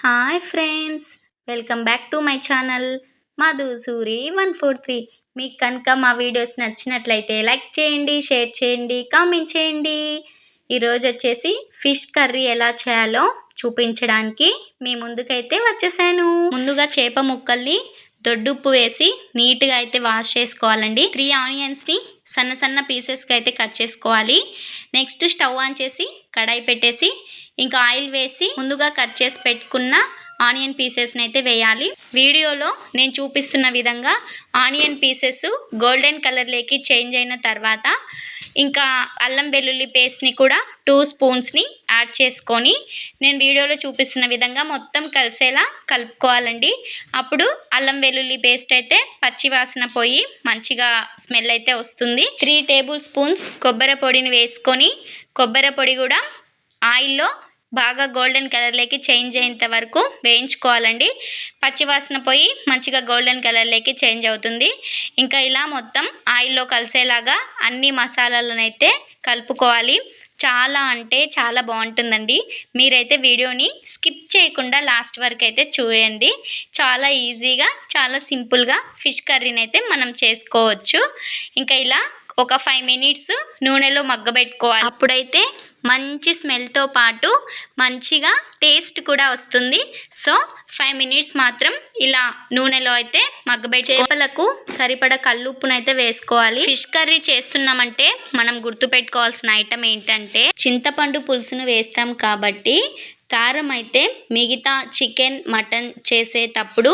Hi friends, welcome back to my channel Madhusuri 143. మీకు కనుక మా వీడియోస్ నచ్చినట్లయితే లైక్ చేయండి, షేర్ చేయండి, కామెంట్ చేయండి. ఈరోజు వచ్చేసి ఫిష్ కర్రీ ఎలా చేయాలో చూపించడానికి మీ ముందుకైతే వచ్చేసాను. ముందుగా చేప ముక్కల్ని దొడ్డుప్పు వేసి నీట్గా అయితే వాష్ చేసుకోవాలండి. 3 ఆనియన్స్ని సన్న సన్న పీసెస్కి అయితే కట్ చేసుకోవాలి. నెక్స్ట్ స్టవ్ ఆన్ చేసి కడాయి పెట్టేసి ఇంకా ఆయిల్ వేసి ముందుగా కట్ చేసి పెట్టుకున్న ఆనియన్ పీసెస్ని అయితే వేయాలి. వీడియోలో నేను చూపిస్తున్న విధంగా ఆనియన్ పీసెస్ గోల్డెన్ కలర్లోకి చేంజ్ అయిన తర్వాత ఇంకా అల్లం వెల్లుల్లి పేస్ట్ని కూడా 2 స్పూన్స్ని యాడ్ చేసుకొని నేను వీడియోలో చూపిస్తున్న విధంగా మొత్తం కలిసేలా కలుపుకోవాలండి. అప్పుడు అల్లం వెల్లుల్లి పేస్ట్ అయితే పచ్చి వాసన పోయి మంచిగా స్మెల్ అయితే వస్తుంది. 3 టేబుల్ స్పూన్స్ కొబ్బరి పొడిని వేసుకొని కొబ్బరి పొడి కూడా ఆయిల్లో బాగా గోల్డెన్ కలర్లోకి చేంజ్ అయ్యేంత వరకు వేయించుకోవాలండి. పచ్చివాసన పోయి మంచిగా గోల్డెన్ కలర్లోకి చేంజ్ అవుతుంది. ఇంకా ఇలా మొత్తం ఆయిల్లో కలిసేలాగా అన్ని మసాలాలను అయితే కలుపుకోవాలి. చాలా అంటే చాలా బాగుంటుందండి. మీరైతే వీడియోని స్కిప్ చేయకుండా లాస్ట్ వరకు అయితే చూడండి. చాలా ఈజీగా చాలా సింపుల్గా ఫిష్ కర్రీని అయితే మనం చేసుకోవచ్చు. ఇంకా ఇలా ఒక 5 మినిట్స్ నూనెలో మగ్గబెట్టుకోవాలి. అప్పుడైతే మంచి స్మెల్తో పాటు మంచిగా టేస్ట్ కూడా వస్తుంది. సో 5 మినిట్స్ మాత్రం ఇలా నూనెలో అయితే చేపలకు సరిపడా కల్లుప్పును అయితే వేసుకోవాలి. ఫిష్ కర్రీ చేస్తున్నామంటే మనం గుర్తుపెట్టుకోవాల్సిన ఐటమ్ ఏంటంటే చింతపండు పులుసును వేస్తాం కాబట్టి కారం అయితే మిగతా చికెన్ మటన్ చేసేటప్పుడు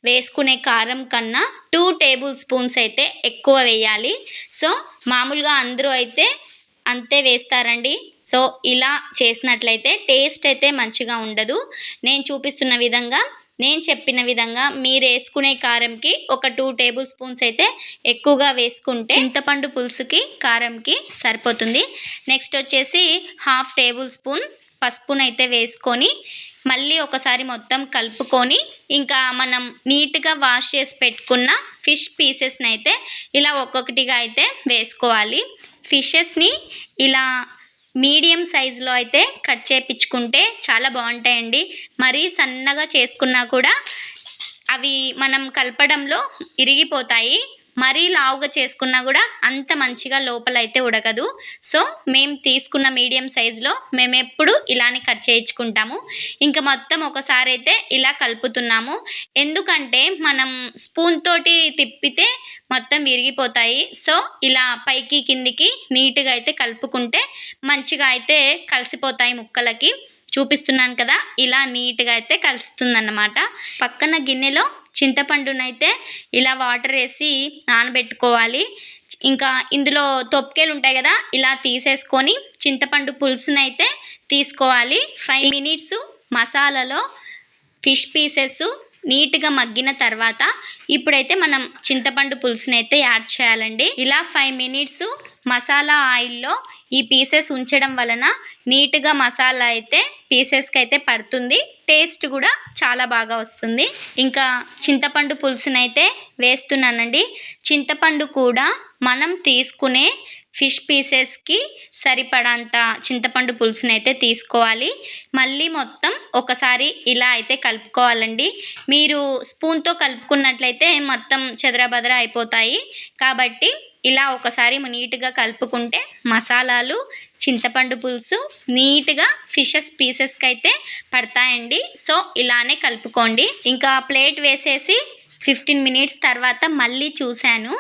వేసుకునే కారం కన్నా 2 టేబుల్ స్పూన్స్ అయితే ఎక్కువ వేయాలి. సో మామూలుగా అందరూ అయితే అంతే వేస్తారండి. సో ఇలా చేసినట్లయితే టేస్ట్ అయితే మంచిగా ఉండదు. నేను చూపిస్తున్న విధంగా నేను చెప్పిన విధంగా మీరు వేసుకునే కారంకి ఒక 2 టేబుల్ స్పూన్స్ అయితే ఎక్కువగా వేసుకుంటే చింతపండు పులుసుకి కారంకి సరిపోతుంది. నెక్స్ట్ వచ్చేసి 1/2 టేబుల్ స్పూన్ పసుపునైతే వేసుకొని మళ్ళీ ఒకసారి మొత్తం కలుపుకొని ఇంకా మనం నీట్గా వాష్ చేసి పెట్టుకున్న ఫిష్ పీసెస్ని అయితే ఇలా ఒక్కొక్కటిగా అయితే వేసుకోవాలి. ఫిషెస్ని ఇలా మీడియం సైజులో అయితే కట్ చేయించుకుంటే చాలా బాగుంటాయండి. మరీ సన్నగా చేసుకున్నా కూడా అవి మనం కలపడంలో ఇరిగిపోతాయి. మరీ లావుగా చేసుకున్నా కూడా అంత మంచిగా లోపల అయితే ఉడకదు. సో మేము తీసుకున్న మీడియం సైజులో మేము ఎప్పుడు ఇలానే కట్ చేయించుకుంటాము. ఇంకా మొత్తం ఒకసారి అయితే ఇలా కలుపుతున్నాము. ఎందుకంటే మనం స్పూన్ తోటి తిప్పితే మొత్తం విరిగిపోతాయి. సో ఇలా పైకి కిందికి నీట్గా అయితే కలుపుకుంటే మంచిగా అయితే కలిసిపోతాయి ముక్కలకి. చూపిస్తున్నాను కదా, ఇలా నీట్గా అయితే కలుస్తుందన్నమాట. పక్కన గిన్నెలో చింతపండునైతే ఇలా వాటర్ వేసి నానబెట్టుకోవాలి. ఇంకా ఇందులో తొక్కేలు ఉంటాయి కదా, ఇలా తీసేసుకొని చింతపండు పులుసునైతే తీసుకోవాలి. 5 మినిట్స్ మసాలాలో ఫిష్ పీసెస్ నీట్గా మగ్గిన తర్వాత ఇప్పుడైతే మనం చింతపండు పులుసుని అయితే యాడ్ చేయాలండి. ఇలా 5 మినిట్స్ మసాలా ఆయిల్లో ఈ పీసెస్ ఉంచడం వలన నీట్గా మసాలా అయితే పీసెస్కి అయితే పడుతుంది. టేస్ట్ కూడా చాలా బాగా వస్తుంది. ఇంకా చింతపండు పులుసునైతే వేస్తున్నానండి. చింతపండు కూడా మనం తీసుకునే ఫిష్ పీసెస్కి సరిపడంత చింతపండు పులుసుని అయితే తీసుకోవాలి. మళ్ళీ మొత్తం ఒకసారి ఇలా అయితే కలుపుకోవాలండి. మీరు స్పూన్తో కలుపుకున్నట్లయితే మొత్తం చెదరబదర అయిపోతాయి. కాబట్టి ఇలా ఒకసారి నీట్గా కలుపుకుంటే మసాలాలు చింతపండు పులుసు నీట్గా ఫిషెస్ పీసెస్కి అయితే పడతాయండి. సో ఇలానే కలుపుకోండి. ఇంకా ప్లేట్ వేసేసి 15 మినిట్స్ తర్వాత మళ్ళీ చూశాను.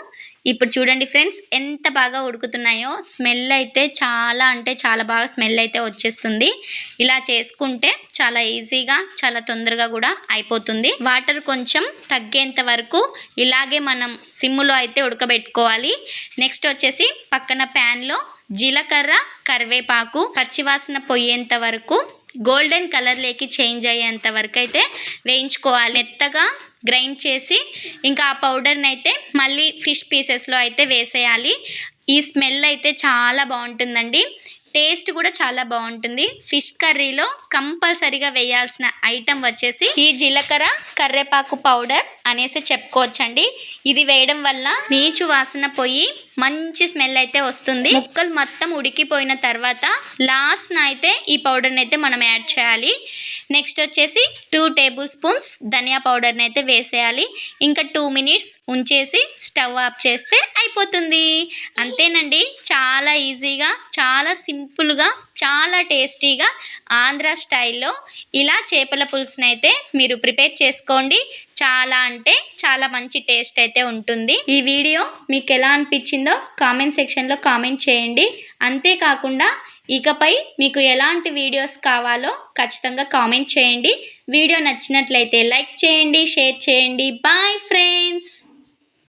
ఇప్పుడు చూడండి ఫ్రెండ్స్, ఎంత బాగా ఉడుకుతున్నాయో. స్మెల్ అయితే చాలా అంటే చాలా బాగా స్మెల్ అయితే వచ్చేస్తుంది. ఇలా చేసుకుంటే చాలా ఈజీగా చాలా తొందరగా కూడా అయిపోతుంది. వాటర్ కొంచెం తగ్గేంత వరకు ఇలాగే మనం సిమ్ములో అయితే ఉడకబెట్టుకోవాలి. నెక్స్ట్ వచ్చేసి పక్కన ప్యాన్లో జీలకర్ర కరివేపాకు పచ్చివాసన పోయేంత వరకు గోల్డెన్ కలర్లోకి చేంజ్ అయ్యేంత వరకు అయితే వేయించుకోవాలి. మెత్తగా గ్రైండ్ చేసి ఇంకా ఆ పౌడర్ని అయితే మళ్ళీ ఫిష్ పీసెస్లో అయితే వేసేయాలి. ఈ స్మెల్ అయితే చాలా బాగుంటుందండి. టేస్ట్ కూడా చాలా బాగుంటుంది. ఫిష్ కర్రీలో కంపల్సరీగా వేయాల్సిన ఐటెం వచ్చేసి ఈ జీలకర్ర కరివేపాకు పౌడర్ అనేసి చెప్పుకోవచ్చండి. ఇది వేయడం వల్ల నీచు వాసన పోయి మంచి స్మెల్ అయితే వస్తుంది. ముక్కలు మొత్తం ఉడికిపోయిన తర్వాత లాస్ట్న అయితే ఈ పౌడర్ని అయితే మనం యాడ్ చేయాలి. నెక్స్ట్ వచ్చేసి 2 టేబుల్ స్పూన్స్ ధనియా పౌడర్ని అయితే వేసేయాలి. ఇంకా 2 మినిట్స్ ఉంచేసి స్టవ్ ఆఫ్ చేస్తే అయిపోతుంది. అంతేనండి, చాలా ఈజీగా, చాలా సింపుల్గా, చాలా టేస్టీగా ఆంధ్ర స్టైల్లో ఇలా చేపల పులుసుని అయితే మీరు ప్రిపేర్ చేసుకోండి. చాలా అంటే చాలా మంచి టేస్ట్ అయితే ఉంటుంది. ఈ వీడియో మీకు ఎలా అనిపించిందో కామెంట్ సెక్షన్లో కామెంట్ చేయండి. అంతేకాకుండా ఇకపై మీకు ఎలాంటి వీడియోస్ కావాలో ఖచ్చితంగా కామెంట్ చేయండి. వీడియో నచ్చినట్లయితే లైక్ చేయండి, షేర్ చేయండి. Boy friends.